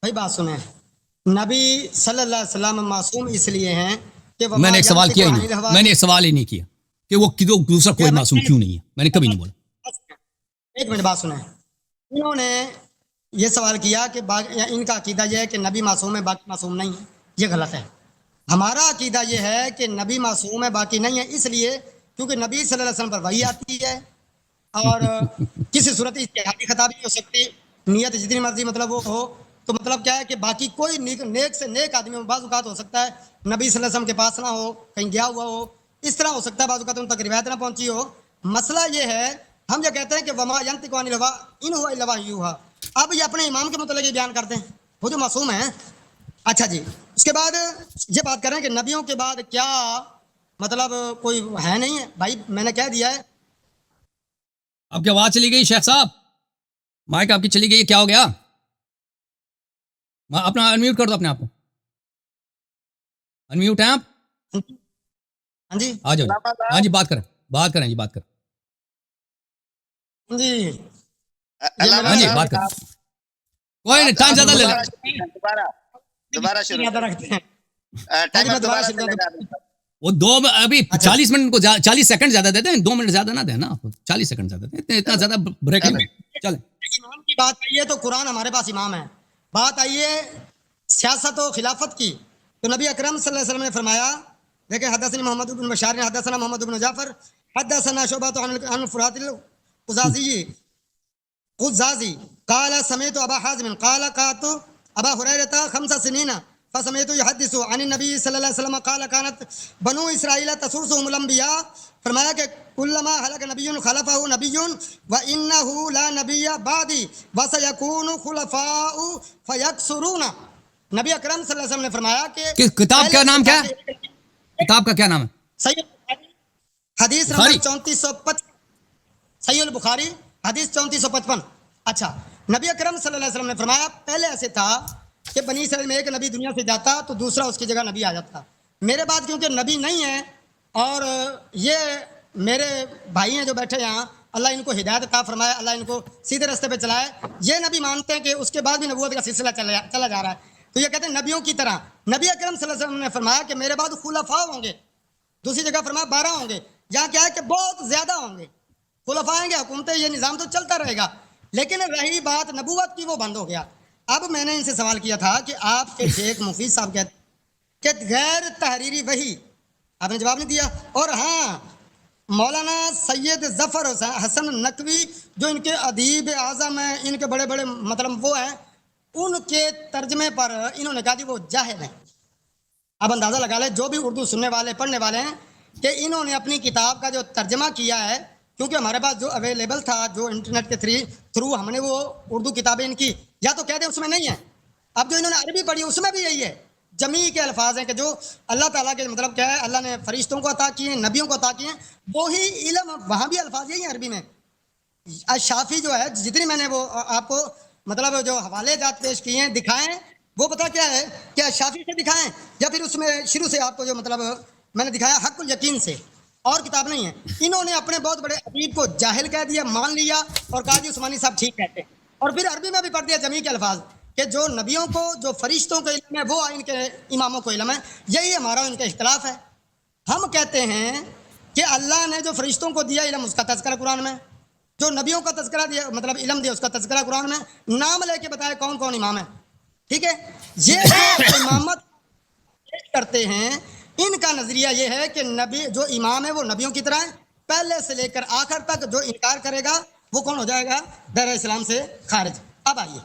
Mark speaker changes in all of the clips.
Speaker 1: بھائی بات سنیں، نبی صلی اللہ علیہ وسلم معصوم اس لیے ہیں کہ
Speaker 2: میں نے ایک سوال کیا ہی نہیں، میں نے ایک سوال ہی نہیں کیا کہ وہ دوسرا کوئی معصوم کیوں نہیں ہے، میں نے کبھی نہیں بولا.
Speaker 1: ایک منٹ بات سنیں. انہوں نے یہ سوال کیا کہ ان کا عقیدہ یہ ہے کہ نبی معصوم ہے باقی معصوم نہیں ہے. یہ غلط ہے. ہمارا عقیدہ یہ ہے کہ نبی معصوم ہے باقی نہیں ہے، اس لیے کیونکہ نبی صلی اللہ علیہ وسلم پر وحی آتی ہے اور کسی صورت اجتہادی خطا بھی ہو سکتی، نیت جتنی مرضی مطلب وہ ہو، تو مطلب کیا ہے کہ باقی کوئی نیک سے نیک آدمی میں بعض اوقات ہو سکتا ہے نبی صلی اللہ علیہ وسلم کے پاس نہ ہو، کہیں گیا ہوا ہو، اس طرح ہو سکتا ہے، بعض اوقات ان تک روایت نہ پہنچی ہو. مسئلہ یہ ہے ہم یہ کہتے ہیں کہ وما ینطق عن الہوا ان هو الا وحی یوحی. اب یہ اپنے امام کے متعلق یہ بیان کرتے ہیں، وہ جو معصوم ہیں. اچھا جی، اس کے بعد یہ بات کر رہے ہیں کہ نبیوں کے بعد کیا مطلب کوئی ہے نہیں ہے. بھائی میں نے کہہ دیا ہے.
Speaker 2: آپ کی آواز چلی گئی شیخ صاحب، مائک آپ کی چلی گئی، کیا ہو گیا؟ اپنا انمیوٹ کر دو اپنے آپ کو، انمیوٹ ہیں آپ؟
Speaker 1: ہاں جی
Speaker 2: آ جاؤ. ہاں جی بات کریں جی، بات کریں.
Speaker 1: جی
Speaker 2: ہاں جی بات کریں، کوئی نہیں، ٹائم زیادہ لے لیں.
Speaker 3: دوبارہ شروع
Speaker 1: رکھتے ہیں.
Speaker 3: ٹائمر دوبارہ سے لے رہا.
Speaker 2: وہ ابھی 40 منٹ کو 40 سیکنڈ زیادہ دیتے ہیں، 2 منٹ زیادہ نہ دیں نا، 40 سیکنڈ زیادہ دیں، اتنا زیادہ بریک نہیں ہو. چلیں
Speaker 1: امام کی بات آئیے تو قرآن ہمارے پاس امام ہے. بات آئیے سیاست و خلافت کی تو نبی اکرم صلی اللہ علیہ وسلم نے فرمایا، دیکھیں حدثنا محمد بن بشار نے حدثنا محمد بن جعفر حدثنا شعبہ عن فرات القزازی قال سمعت ابا حازم قال قات ابا هريره 5 سنين فسمعت يحدث عن النبي صلی اللہ علیہ وسلم قال كانت بنو اسرائیل تسوسهم الانبیاء. فرمایا کہ کلما ہلک نبی خلفہ نبی وانہ لا نبی بعدی وسیکون خلفاء فیکثرون. نبی اکرم صلی اللہ علیہ وسلم نے فرمایا کہ
Speaker 2: کتاب کا نام کیا ہے؟ کتاب کا کیا نام ہے؟
Speaker 1: صحیح حدیث نمبر 3455، صحیح البخاری حدیث 3455. اچھا، نبی اکرم صلی اللہ علیہ وسلم نے فرمایا پہلے ایسے تھا کہ بنی اسرائیل میں ایک نبی دنیا سے جاتا تو دوسرا اس کی جگہ نبی آ جاتا. میرے بعد کیونکہ نبی نہیں ہے اور یہ میرے بھائی ہیں جو بیٹھے یہاں، اللہ ان کو ہدایت عطا فرمائے، اللہ ان کو سیدھے راستے پہ چلائے. یہ نبی مانتے ہیں کہ اس کے بعد بھی نبوت کا سلسلہ چلا جا رہا ہے، تو یہ کہتے ہیں نبیوں کی طرح. نبی اکرم صلی اللہ علیہ وسلم نے فرمایا کہ میرے بعد خلفاء ہوں گے. دوسری جگہ فرمایا 12 ہوں گے. یہاں کیا ہے کہ بہت زیادہ ہوں گے. خلفاء آئیں گے، حکومتیں، یہ نظام تو چلتا رہے گا، لیکن رہی بات نبوت کی وہ بند ہو گیا. اب میں نے ان سے سوال کیا تھا کہ آپ کے شیخ مفید صاحب کہتے کہ غیر تحریری وحی، آپ نے جواب نہیں دیا. اور ہاں مولانا سید ظفر حسن نقوی جو ان کے ادیب اعظم ہیں، ان کے بڑے بڑے مطلب وہ ہیں، ان کے ترجمے پر انہوں نے کہا کہ وہ جاہل ہیں. اب اندازہ لگا لیں جو بھی اردو سننے والے پڑھنے والے ہیں کہ انہوں نے اپنی کتاب کا جو ترجمہ کیا ہے، کیونکہ ہمارے پاس جو اویلیبل تھا، جو انٹرنیٹ کے تھرو ہم نے وہ اردو کتابیں ان کی یا تو کہہ دیں اس میں نہیں ہے. اب جو انہوں نے عربی پڑھی اس میں بھی یہی ہے، جمیع کے الفاظ ہیں کہ جو اللہ تعالیٰ کے مطلب کیا ہے، اللہ نے فرشتوں کو عطا کیے ہیں، نبیوں کو عطا کیے ہیں، وہی علم وہاں بھی الفاظ یہی ہیں عربی میں. شافی جو ہے، جتنی میں نے وہ آپ کو مطلب جو حوالے جات پیش کیے ہیں دکھائیں، وہ پتہ کیا ہے، کیا شافی سے دکھائیں یا پھر اس میں شروع سے آپ کو جو مطلب میں نے دکھایا حق الیقین سے، اور کتاب نہیں ہے. انہوں نے اپنے بہت بڑے ادیب کو جاہل کہہ دیا، مان لیا اور کہا جی عثمانی صاحب ٹھیک کہتے ہیں، اور پھر عربی میں بھی پڑھ دیا جمیع کے الفاظ کہ جو نبیوں کو، جو فرشتوں کا علم ہے وہ ان کے اماموں کو علم ہے. یہی ہمارا ان کا اختلاف ہے. ہم کہتے ہیں کہ اللہ نے جو فرشتوں کو دیا علم اس کا تذکرہ قرآن میں، جو نبیوں کا تذکرہ دیا مطلب علم دیا اس کا تذکرہ قرآن میں، نام لے کے بتائے کون کون امام ہے. ٹھیک ہے، یہ جو امامت کرتے ہیں ان کا نظریہ یہ ہے کہ نبی جو امام ہے وہ نبیوں کی طرح ہے، پہلے سے لے کر آخر تک جو انکار کرے گا وہ کون ہو جائے گا؟ دائرہ اسلام سے خارج. اب آئیے،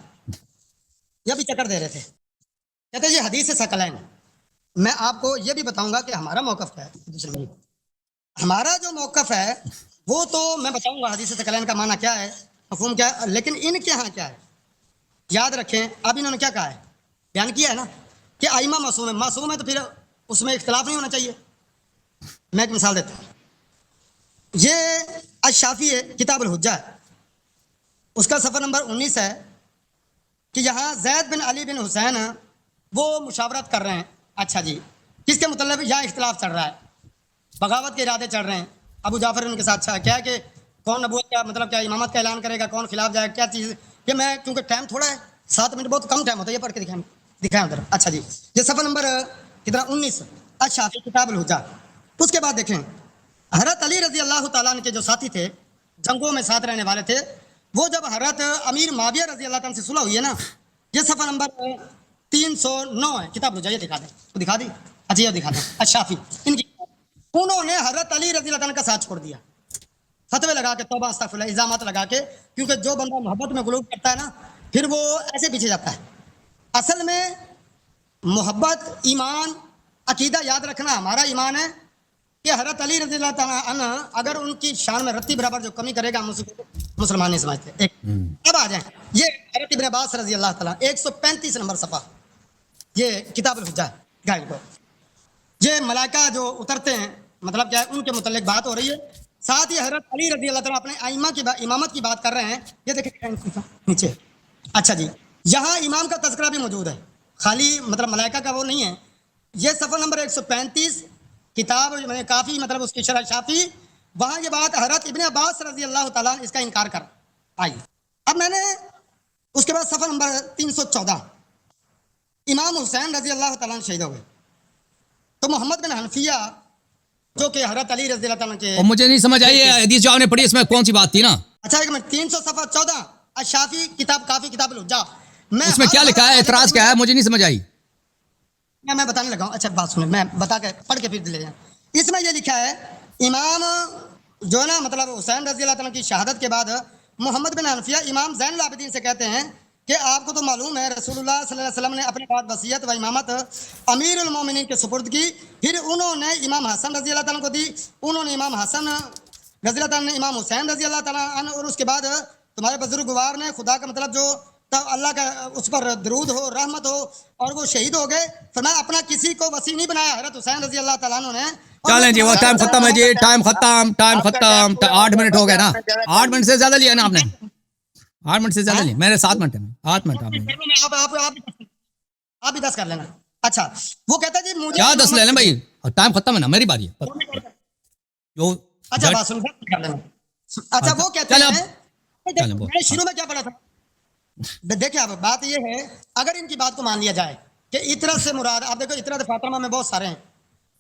Speaker 1: یہ بھی چکر دے رہے تھے، کہتے ہیں یہ حدیث ثقلین. میں آپ کو یہ بھی بتاؤں گا کہ ہمارا موقف کیا ہے. دوسرے ہمارا جو موقف ہے وہ تو میں بتاؤں گا حدیث ثقلین کا معنی کیا ہے، مفہوم کیا ہے، لیکن ان کے ہاں کیا ہے. یاد رکھیں اب انہوں نے کیا کہا ہے، بیان کیا ہے نا کہ ائمہ معصوم ہے. معصوم ہے تو پھر اس میں اختلاف نہیں ہونا چاہیے. میں ایک مثال دیتا ہوں. یہ الشافی ہے، کتاب الحجہ ہے، اس کا صفحہ نمبر 19 ہے کہ یہاں زید بن علی بن حسین وہ مشاورت کر رہے ہیں. اچھا جی، کس کے متعلق یہاں اختلاف چل رہا ہے، بغاوت کے ارادے چل رہے ہیں. ابو جعفر ان کے ساتھ کیا ہے کہ کون نبوت کا مطلب کیا امامت کا اعلان کرے گا، کون خلاف جائے گا، کیا چیز. یہ میں کیونکہ ٹائم تھوڑا ہے 7 منٹ بہت کم ٹائم ہوتا ہے، یہ پڑھ کے دکھائیں ادھر. اچھا جی، یہ صفحہ نمبر کتنا 19 الشافعی کتاب الحجہ. اس کے بعد دیکھیں حضرت علی رضی اللہ تعالیٰ عنہ کے جو ساتھی تھے، جنگوں میں ساتھ رہنے والے تھے، وہ جب حضرت امیر معاویہ رضی اللہ تعالیٰ عنہ سے صلح ہوئی ہے نا، یہ صفحہ نمبر 309 ہے کتاب الحجہ. یہ دکھا دیں، وہ دکھا دی. اچھا یہ دکھا دیں الشافعی ان کی. انہوں نے حضرت علی رضی اللہ تعالیٰ عنہ کا ساتھ چھوڑ دیا، فتوے لگا کے، توبہ استغفر اللہ، الزامات لگا کے، کیونکہ جو بندہ محبت میں غلو کرتا ہے نا پھر وہ ایسے پیچھے جاتا ہے. اصل میں محبت، ایمان، عقیدہ یاد رکھنا ہمارا ایمان ہے کہ حضرت علی رضی اللہ تعالیٰ عنہ اگر ان کی شان میں رتی برابر جو کمی کرے گا ہم مسلمان نہیں سمجھتے. ایک اب آ جائیں یہ حضرت ابن عباس رضی اللہ تعالیٰ 135 نمبر صفحہ، یہ کتاب الحجہ گائے کو. یہ ملائکہ جو اترتے ہیں مطلب کیا ہے ان کے متعلق بات ہو رہی ہے. ساتھ ہی حضرت علی رضی اللہ تعالیٰ اپنے ائمہ کی امامت کی بات کر رہے ہیں. یہ دیکھیں نیچے. اچھا جی، یہاں امام کا تذکرہ بھی موجود ہے، خالی مطلب ملائکہ کا وہ نہیں ہے. یہ صفحہ نمبر 135 کتاب میں کافی مطلب اس کی شرح شافی، وہاں یہ بات حضرت ابن عباس رضی اللہ تعالیٰ اس کا انکار کر آئی. اب میں نے اس کے بعد صفحہ نمبر 314 امام حسین رضی اللہ تعالیٰ شہید ہو گئے. تو محمد بن حنفیہ جو کہ حضرت علی رضی اللہ تعالیٰ کے،
Speaker 2: اور مجھے نہیں سمجھ آئی ہے حدیث جو آپ نے پڑھی اس میں کون سی بات تھی نا.
Speaker 1: اچھا ایک منٹ، 300 صفحہ 14 الشافی کتاب کافی کتاب الحجہ
Speaker 2: اس میں کیا لکھا ہے، اعتراض کیا ہے، مجھے نہیں سمجھ آئی.
Speaker 1: میں بتانے لگا ہوں. اچھا بات سنیں، میں بتا کے پڑھ کے پھر لے جائیں. اس میں یہ لکھا ہے امام جو ہے نا مطلب حسین رضی اللہ تعالیٰ کی شہادت کے بعد محمد بن حنفیہ امام زین العابدین سے کہتے ہیں کہ آپ کو تو معلوم ہے رسول اللہ صلی اللہ علیہ وسلم نے اپنے بعد وصیت و امامت امیر المومنین کے سپرد کی، پھر انہوں نے امام حسن رضی اللہ تعالیٰ کو دی، انہوں نے امام حسن رضی اللہ تعالیٰ نے امام حسین رضی اللہ تعالیٰ عنہ، اور اس کے بعد تمہارے بزرگوار نے خدا کا مطلب جو اللہ کا اس پر درود ہو، رحمت ہو، اور وہ شہید ہو گئے. فرمایا اپنا کسی کو وصی نہیں بنایا حضرت حسین رضی اللہ تعالیٰ عنہ نے.
Speaker 2: چلیں جی وہ ٹائم ختم ہے جی، ٹائم ختم 8 منٹ ہو گئے نا. 8 منٹ سے زیادہ لیا نا آپ نے، 8 منٹ سے زیادہ لیا. میرے 7 منٹ ہے، 8 منٹ
Speaker 1: آپ بھی 10 کر لینا. اچھا وہ کہتا ہے جی مجھے
Speaker 2: کیا 10 لے لیں بھائی، ٹائم ختم ہے نا، میری باری ہے.
Speaker 1: اچھا بات سن کر لینا. اچھا وہ کہتے ہیں میں شروع میں کیا پڑھا تھا، دیکھیں اب بات یہ ہے اگر ان کی بات کو مان لیا جائے کہ اطرت سے مراد، آپ دیکھو اطرت فاطمہ میں بہت سارے ہیں،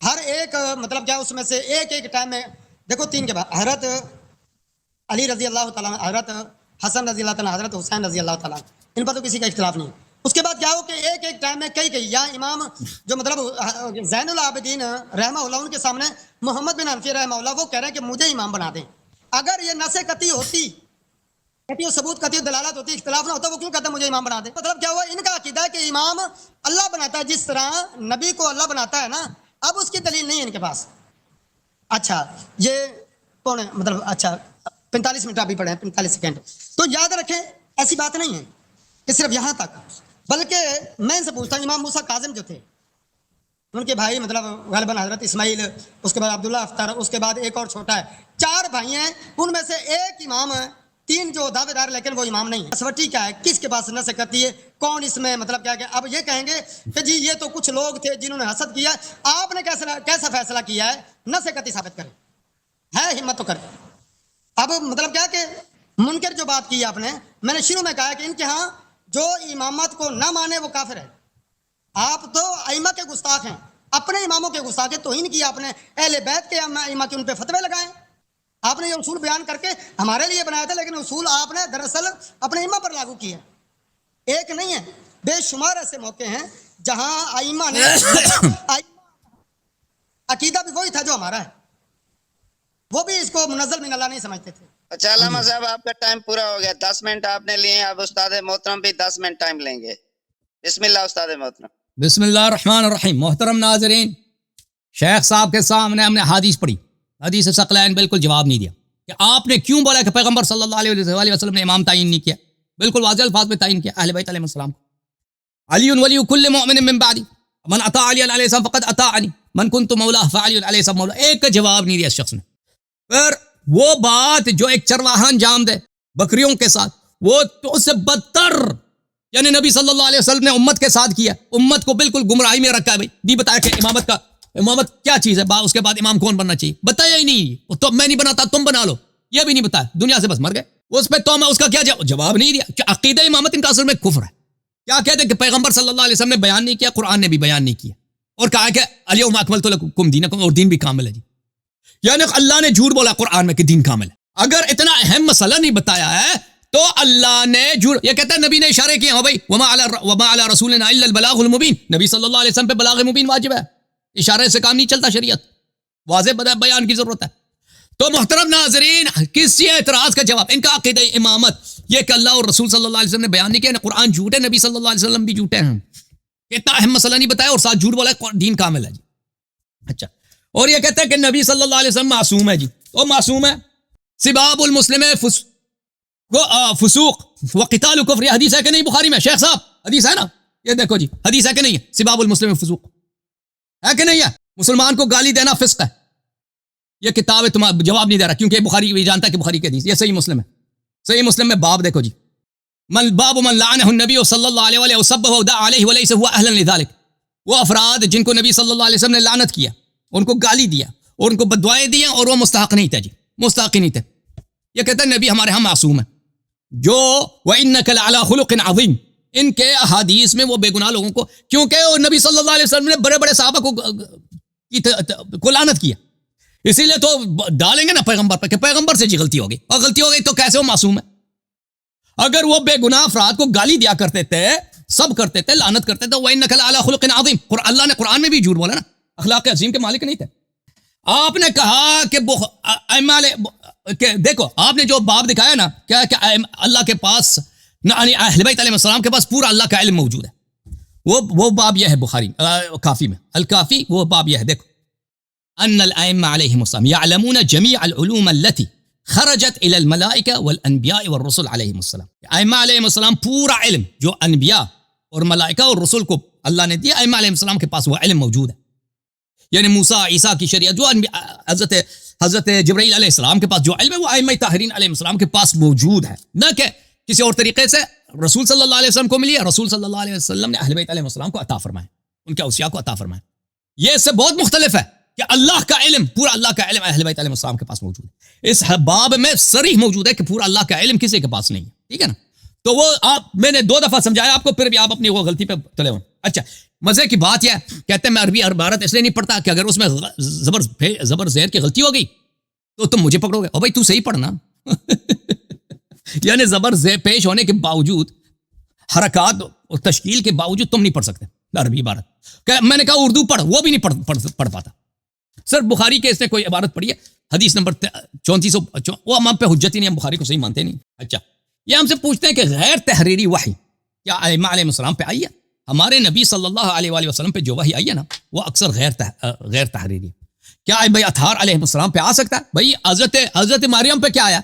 Speaker 1: ہر ایک مطلب کیا اس میں سے ایک ٹائم میں دیکھو 3 کے بعد حضرت علی رضی اللہ تعالیٰ، حضرت حسن رضی اللہ تعالیٰ، حضرت حسین رضی اللہ تعالیٰ، ان پر تو کسی کا اختلاف نہیں. اس کے بعد کیا ہو کہ ایک ٹائم میں کئی یا امام جو مطلب زین العابدین رحمہ اللہ ان کے سامنے محمد بن حنفیہ رحمہ اللہ وہ کہہ رہے ہیں کہ مجھے امام بنا دیں. اگر یہ نص قطعی ہوتی، قطعی ثبوت، قطعی دلالت ہوتی، اختلاف نہ ہوتا، وہ کیوں کہتے ہیں مجھے امام بنا دیں؟ مطلب کیا ہوا، ان کا عقیدہ ہے کہ امام اللہ بناتا ہے، جس طرح نبی کو اللہ بناتا ہے نا. اب اس کی دلیل نہیں ہے ان کے پاس. اچھا یہ کون ہے مطلب، اچھا 45 منٹ ابھی پڑھے ہیں، 45 سیکنڈ. تو یاد رکھیں ایسی بات نہیں ہے کہ صرف یہاں تک، بلکہ میں ان سے پوچھتا ہوں امام موسیٰ کاظم جو تھے ان کے بھائی مطلب غالباً حضرت اسماعیل، اس کے بعد عبداللہ افطر، اس کے بعد ایک اور چھوٹا ہے، 4 بھائی ہیں، ان میں سے ایک امام ہے، 3 جو دعوے دار لیکن وہ امام نہیں ہے. مسوٹی کیا ہے، کس کے پاس نص کرتی ہے، کون اس میں مطلب کیا کہ اب یہ کہیں گے کہ جی یہ تو کچھ لوگ تھے جنہوں نے حسد کیا، آپ نے کیسا فیصلہ کیا ہے، نص قطعی ثابت کریں، ہے ہمت تو کریں. اب مطلب کیا کہ منکر جو بات کی آپ نے، میں نے شروع میں کہا کہ ان کے ہاں جو امامت کو نہ مانے وہ کافر ہے. آپ تو ائمہ کے گستاخ ہیں، اپنے اماموں کے گستاخ ہیں، توہین کیا آپ نے اہل بیت کے ائمہ کے، ان پہ فتوے لگائیں. آپ نے یہ اصول بیان کر کے ہمارے لیے بنایا تھا، لیکن اصول آپ نے دراصل اپنے ائمہ پر لاگو کیا. ایک نہیں ہے، بے شمار ایسے موقع ہیں جہاں ائمہ نے عقیدہ بھی وہی تھا جو ہمارا ہے، وہ بھی اس کو منزل من اللہ نہیں سمجھتے تھے.
Speaker 3: اچھا علامہ صاحب آپ کا ٹائم پورا ہو گیا، 10 منٹ آپ نے لیے ہیں، اب استاد محترم بھی 10 منٹ ٹائم لیں گے. بسم اللہ استاد محترم.
Speaker 2: بسم اللہ الرحمن الرحیم. محترم ناظرین، شیخ صاحب کے سامنے ہم نے حدیث پڑھی، حدیث ثقلین بالکل جواب نہیں دیا کہ آپ نے کیوں بولا کہ پیغمبر صلی اللہ علیہ وسلم نے امام تعین نہیں کیا. بالکل واضح الفاظ میں تعین کیا اہل بیت علیہ السلام کو. علی ولی کل مؤمن من بعدی من اطاع علی علیہ السلام فقد اطاعنی من کنت مولا فعلی علیہ السلام مولا. ایک کا جواب نہیں دیا اس شخص نے. پھر وہ بات جو ایک چرواہا انجام دے بکریوں کے ساتھ، وہ تو اس سے بدتر یعنی نبی صلی اللہ علیہ وسلم نے امت کے ساتھ کیا، امت کو بالکل گمراہی میں رکھا ہے. بھائی بھی بتایا کہ امامت کیا چیز ہے، اس کے بعد امام کون بننا چاہیے بتایا ہی نہیں. تو میں نہیں بناتا تم بنا لو، یہ بھی نہیں بتایا، دنیا سے بس مر گئے. اس پہ تو اس کا کیا جواب نہیں دیا کہ عقیدہ امامت ان کا اصل میں کفر ہے. کیا کہتے ہیں کہ پیغمبر صلی اللہ علیہ وسلم نے بیان نہیں کیا, قرآن نے بھی بیان نہیں کیا, اور کہا کہ الیوم اکملت لکم دینکم, اور دین بھی کامل ہے جی. یعنی اللہ نے جھوٹ بولا قرآن میں کہ دین کامل ہے. اگر اتنا اہم مسئلہ نہیں بتایا ہے تو اللہ نے جھوٹ, یہ کہتا ہے نبی نے اشارے کیے, ہو بھائی وما علی رسولنا الا البلاغ المبین, نبی صلی اللہ علیہ وسلم پہ بلاغ مبین واجب ہے, اشارے سے کام نہیں چلتا, شریعت واضح بیان کی ضرورت ہے. تو محترم ناظرین, کسی اعتراض کا جواب, ان کا عقیدہ امامت یہ کہ اللہ اور رسول صلی اللہ علیہ وسلم نے بیان نہیں کیا, قرآن جھوٹ ہے, نبی صلی اللہ علیہ وسلم بھی جھوٹے ہیں, اتنا اہم مسئلہ نہیں بتایا اور ساتھ جھوٹ بولا ہے دین کامل ہے جی. اچھا, اور یہ کہتا ہے کہ نبی صلی اللہ علیہ وسلم معصوم ہے جی, وہ معصوم ہے. سباب المسلم فسوق وقتال کفر, یہ حدیث ہے کہ نہیں بخاری میں؟ شیخ صاحب حدیث ہے نا, یہ دیکھو جی, حدیث ہے کہ نہیں ہے؟ سباب المسلم فسوق ہے کہ نہیں ہے؟ مسلمان کو گالی دینا فسق ہے. یہ کتاب ہے, تم جواب نہیں دے رہا کیونکہ بخاری بھی جانتا ہے کہ بخاری کی حدیث, یہ صحیح مسلم ہے. صحیح مسلم میں باب دیکھو جی, من باب من لعنه النبی صلی اللہ علیہ وآلہ وسبہ ودعا علیہ وليس هو اہلا لذلك, وہ افراد جن کو نبی صلی اللہ علیہ وسلم نے لعنت کیا, ان کو گالی دیا اور ان کو بددعائیں دی اور وہ مستحق نہیں تھے جی, مستحق نہیں تھے. یہ کہتا ہے نبی ہمارے ہاں معصوم ہے, جو وَإِنَّكَ لَعَلَىٰ خُلُقٍ عَظِيمٍ, ان کے احادیث میں وہ بے گناہ لوگوں کو, کیونکہ نبی صلی اللہ علیہ وسلم نے بڑے بڑے صحابہ کو لعنت کیا, اسی لیے تو ڈالیں گے نا پیغمبر پر کہ پیغمبر سے جی غلطی ہوگی, اور غلطی ہو گئی تو کیسے وہ معصوم ہے؟ اگر وہ بے گناہ افراد کو گالی دیا کرتے تھے, سب کرتے تھے, لعنت کرتے تھے, وَإِنَّكَ لَعَلَىٰ خُلُقٍ عَظِيمٍ, اللہ نے قرآن میں بھی جھوٹ بولا نا, اخلاق عظیم کے مالک نہیں تھے. آپ نے کہا کہ دیکھو, آپ نے جو باب دکھایا نا, کیا کہ اللہ کے پاس اہل بیت علیہ السلام کے پاس پورا اللہ کا علم موجود ہے, وہ باب یہ ہے بخاری کافی میں, الکافی, وہ باب یہ ہے, دیکھو, ان الائمہ علیہم السلام یعلمون جمیع العلوم التي خرجت الى الملائکہ والانبیاء والرسل علیہم السلام. ائمہ علیہم السلام پورا علم جو انبیاء اور ملائکہ اور رسول کو اللہ نے دیا, ائمہ علیہم السلام کے پاس وہ علم موجود ہے. یعنی موسیٰ عیسیٰ کی شریعت, جو حضرت جبرائیل علیہ السلام کے پاس جو علم ہے وہ ائمہ طاہرین علیہ السلام کے پاس موجود ہے, نہ کہ کسی اور طریقے سے رسول صلی اللہ علیہ وسلم کو ملی ہے. رسول صلی اللہ علیہ وسلم نے اہل بیت علیہ السلام کو عطا فرمائے, ان کے اوصیاء کو عطا فرمائے. یہ اس سے بہت مختلف ہے کہ اللہ کا علم, پورا اللہ کا علم اہل بیت علیہ السلام کے پاس موجود ہے. اس باب میں صریح موجود ہے کہ پورا اللہ کا علم کسی کے پاس نہیں ہے, ٹھیک ہے نا. تو وہ میں نے 2 دفعہ سمجھایا آپ کو, پھر بھی آپ اپنی وہ غلطی پہ تلے ہو. اچھا, مزے کی بات یہ کہتے ہیں میں عربی عبارت اس لیے نہیں پڑھتا کہ اگر اس میں زبر زیر کی غلطی ہو گئی تو تم مجھے پکڑو گے, او بھائی تو صحیح پڑھنا. یعنی زبر زیر پیش ہونے کے باوجود, حرکات اور تشکیل کے باوجود تم نہیں پڑھ سکتے عربی عبارت. میں نے کہا اردو پڑھ, وہ بھی نہیں پڑھ پاتا. سر بخاری کے اس نے کوئی عبارت پڑھی ہے, حدیث نمبر 3400, وہ ہم پہ حجت ہی نہیں, ہم بخاری کو صحیح مانتے نہیں. اچھا, یہ ہم سے پوچھتے ہیں کہ غیر تحریری وحی کیا ائمہ علیہ السلام پہ آئی ہے؟ ہمارے نبی صلی اللہ علیہ وآلہ وسلم پہ جو وحی آئی ہے نا, وہ اکثر غیر تحریری. کیا بھائی اطہار علیہ السلام پہ آ سکتا ہے؟ بھائی حضرت مریم پہ کیا آیا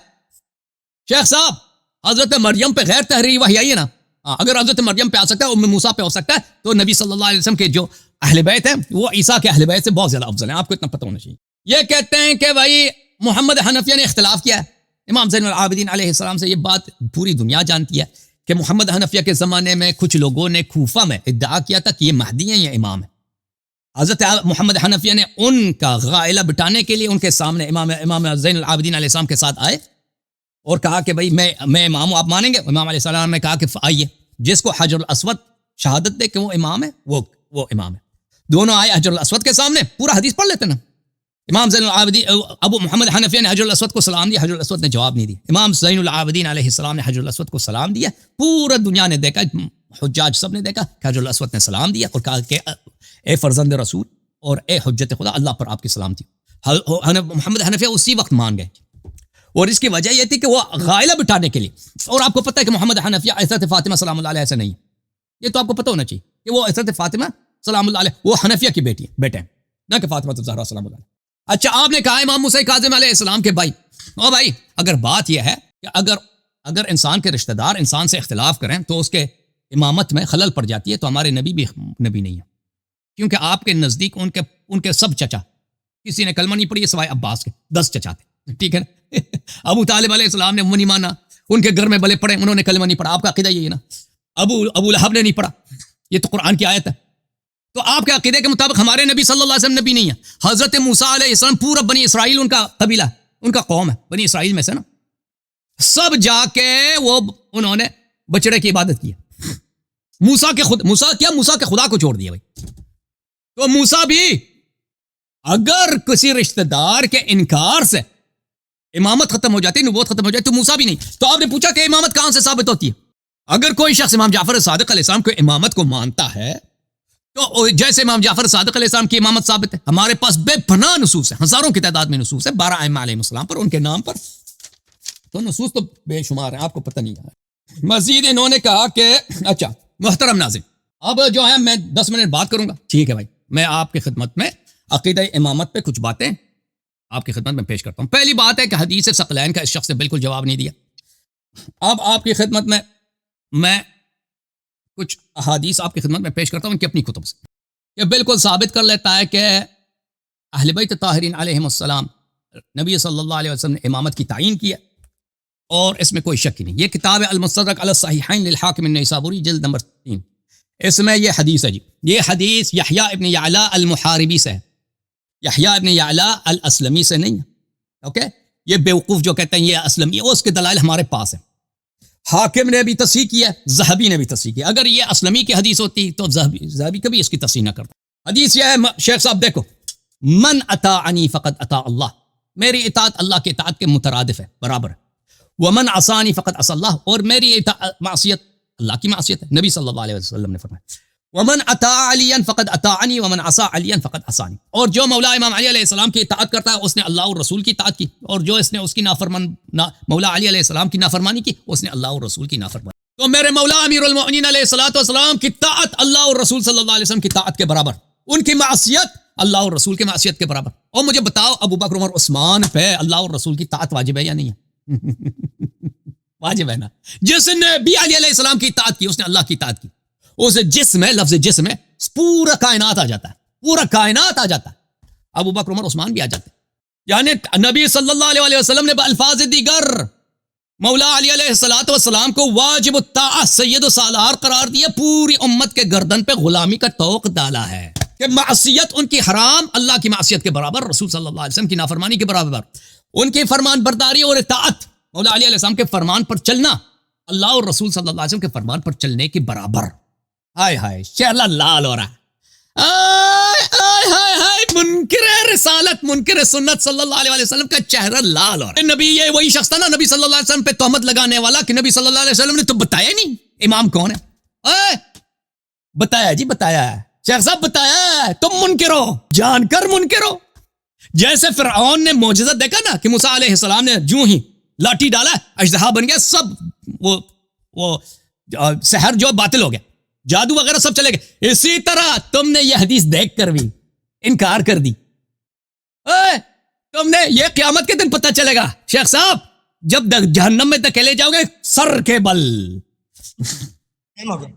Speaker 2: شیخ صاحب؟ حضرت مریم پہ غیر تحریری وحی آئی ہے نا. اگر حضرت مریم پہ آ سکتا ہے, ام موسیٰ پہ ہو سکتا ہے, تو نبی صلی اللہ علیہ وسلم کے جو اہل بیت ہیں وہ عیسیٰ کے اہل بیت سے بہت زیادہ افضل ہیں, آپ کو اتنا پتہ ہونا چاہیے. یہ کہتے ہیں کہ بھائی محمد حنفیہ نے اختلاف کیا ہے امام زین العابدین علیہ السلام سے. یہ بات پوری دنیا جانتی ہے کہ محمد حنفیہ کے زمانے میں کچھ لوگوں نے کوفہ میں ادعا کیا تھا کہ یہ مہدی ہیں یا امام ہے. حضرت محمد حنفیہ نے ان کا غائلہ بٹانے کے لیے ان کے سامنے امام زین العابدین علیہ السلام کے ساتھ آئے اور کہا کہ بھائی میں امام ہوں, آپ مانیں گے؟ امام علیہ السلام نے کہا کہ آئیے, جس کو حجر الاسود شہادت دے کہ وہ امام ہے وہ امام ہے. دونوں آئے حجر الاسود کے سامنے, پورا حدیث پڑھ لیتے نا. امام زین العابدین ابو محمد حنفیہ نے حجر الاسود کو سلام دیا, حجر الاسود نے جواب نہیں دیا. امام زین العابدین علیہ السلام نے حجر الاسود کو سلام دیا, پورا دنیا نے دیکھا, حجاج سب نے دیکھا کہ حجر الاسود نے سلام دیا اور کہا کہ اے فرزند رسول اور اے حجت خدا, اللہ پر آپ کی سلامتی. محمد حنفیہ اسی وقت مان گئے, اور اس کی وجہ یہ تھی کہ وہ غائلہ بٹانے کے لیے, اور آپ کو پتہ ہے کہ محمد حنفیہ حضرت فاطمہ سلام اللہ علیہ سے نہیں ہے, یہ تو آپ کو پتہ ہونا چاہیے کہ وہ حضرت فاطمہ سلام اللہ علیہ وہ حنفیہ کی بیٹے ہیں, نہ کہ فاطمہ الزہرا سلام اللہ علیہ. اچھا, آپ نے کہا امام موسیٰ کاظم علیہ السلام کے بھائی, او بھائی اگر بات یہ ہے کہ اگر انسان کے رشتہ دار انسان سے اختلاف کریں تو اس کے امامت میں خلل پڑ جاتی ہے, تو ہمارے نبی بھی نبی نہیں ہے, کیونکہ آپ کے نزدیک ان کے سب چچا, کسی نے کلمہ نہیں پڑھی سوائے عباس کے, 10 چچا تھے, ٹھیک ہے نا. ابو طالب علیہ السلام نے وہ نہیں مانا, ان کے گھر میں بلے پڑے, انہوں نے کلمہ نہیں پڑھا. آپ کا عقیدہ یہی ہے نا. ابو لہب نے نہیں پڑھا, یہ تو قرآن کی آیت ہے. تو آپ کے عقیدے کے مطابق ہمارے نبی صلی اللہ علیہ وسلم نبی نہیں ہے. حضرت موسیٰ علیہ السلام پورا بنی اسرائیل ان کا قبیلہ, ان کا قوم ہے, بنی اسرائیل میں سے نا, سب جا کے وہ انہوں نے بچڑے کی عبادت کی. موسیٰ کے خدا کو چھوڑ دیا بھائی. تو موسیٰ بھی اگر کسی رشتہ دار کے انکار سے امامت ختم ہو جاتی, نبوت ختم ہو جاتی, تو موسیٰ بھی نہیں. تو آپ نے پوچھا کہ امامت کہاں سے ثابت ہوتی ہے؟ اگر کوئی شخص امام جعفر صادق علیہ السلام کو امامت کو مانتا ہے تو جیسے امام جعفر صادق علیہ السلام کی امامت ثابت ہے, ہمارے پاس بے پناہ نصوص ہیں, ہزاروں کی تعداد میں نصوص ہے 12 ائمہ علیہ السلام پر, ان کے نام پر, تو نصوص تو بے شمار ہیں, آپ کو پتہ نہیں ہے. مزید انہوں نے کہا کہ اچھا محترم ناظرین, اب جو ہے میں 10 منٹ بات کروں گا, ٹھیک ہے بھائی, میں آپ کی خدمت میں عقیدہ امامت پہ کچھ باتیں آپ کی خدمت میں پیش کرتا ہوں. پہلی بات ہے کہ حدیث ثقلین کا اس شخص نے بالکل جواب نہیں دیا. اب آپ کی خدمت میں کچھ احادیث آپ کی خدمت میں پیش کرتا ہوں ان کی اپنی کتب سے, یہ بالکل ثابت کر لیتا ہے کہ اہل بیت طاہرین علیہم السلام نبی صلی اللہ علیہ وسلم نے امامت کی تعیین کی ہے, اور اس میں کوئی شک ہی نہیں. یہ کتاب ہے المستدرک علی الصحیحین للحاکم النیسابوری جلد نمبر 3, اس میں یہ حدیث ہے جی. یہ حدیث یحییٰ ابن یعلا المحاربی سے ہے, یحییٰ ابن یعلا الاسلمی سے نہیں ہے. اوکے, یہ بیوقوف جو کہتے ہیں یہ اسلمی ہے, اس کے دلائل ہمارے پاس ہیں. حاکم نے بھی تصحیح کیا, ذہبی نے بھی تصحیح کیا. اگر یہ اسلمی کی حدیث ہوتی تو ذہبی کبھی اس کی تصحیح نہ کرتا. حدیث یہ ہے شیخ صاحب دیکھو, من اطاعنی فقد اطاع اللہ, میری اطاعت اللہ کی اطاعت کے مترادف ہے, برابر ہے. ومن عصانی فقد عصى اللہ, اور میری معصیت اللہ کی معصیت ہے. نبی صلی اللہ علیہ وسلم نے فرمایا ومن اطاع علیا فقد اطاعنی ومن عصى علیا فقد عصانی, اور جو مولا امام علی علیہ السلام کی اطاعت کرتا ہے اس نے اللہ اور رسول کی اطاعت کی, اور جو اس نے اس کی مولا علی علیہ السلام کی نافرمانی کی اس نے اللہ اور رسول کی نافرمانی. تو میرے مولا امیر المؤمنین علیہ الصلوۃ والسلام کی اطاعت اللہ اور رسول صلی اللہ علیہ وسلم کی اطاعت کے برابر, ان کی معصیت اللہ اور رسول کی معصیت کے برابر. اور مجھے بتاؤ ابو بکر عمر عثمان پہ اللہ اور رسول کی اطاعت واجب ہے یا نہیں ہے؟ واجب ہے نا. جس نے بھی علی علیہ السلام کی اطاعت کی اس نے اللہ کی اطاعت کی. اس جسم ہے, لفظ جسم ہے, پورا کائنات آ جاتا ہے, پورا کائنات آ جاتا ہے. ابو بکر عمر عثمان بھی آ جاتے ہیں. یعنی نبی صلی اللہ علیہ وسلم نے بالفاظ دیگر مولا علی علیہ الصلوۃ والسلام کو واجب الطاعہ سید و سالار قرار دیا, پوری امت کے گردن پہ غلامی کا طوق ڈالا ہے کہ معصیت ان کی حرام اللہ کی معصیت کے برابر, رسول صلی اللہ علیہ وسلم کی نافرمانی کے برابر. ان کی فرمان برداری اور اطاعت مولا علی علیہ السلام کے فرمان پر چلنا اللہ اور رسول صلی اللہ علیہ وسلم کے فرمان پر چلنے کے برابر. ہائے ہائے چہرہ لال ہو رہا ہے, ہائے ہائے ہائے, منکر رسالت منکر سنت صلی اللہ علیہ وسلم کا چہرہ لال ہو رہا ہے. نبی یہ وہی شخص تھا نا نبی صلی اللہ علیہ وسلم پہ تہمت لگانے والا کہ نبی صلی اللہ علیہ وسلم نے تو بتایا نہیں امام کون ہے. بتایا جی, بتایا ہے شیخ صاحب, بتایا ہے. تم منکر ہو, جان کر منکر ہو. جیسے فرعون نے معجزت دیکھا نا کہ موسیٰ علیہ السلام نے جو ہی لاٹھی ڈالا اژدہا بن گیا, سب وہ سحر جو باطل ہو گیا, جادو وغیرہ سب چلے گئے. اسی طرح تم نے یہ حدیث دیکھ کر بھی انکار کر دی. تم نے یہ قیامت کے دن پتہ چلے گا شیخ صاحب, جب جہنم میں دھکیلے جاؤ گے سر کے بل.
Speaker 1: ہو گیا.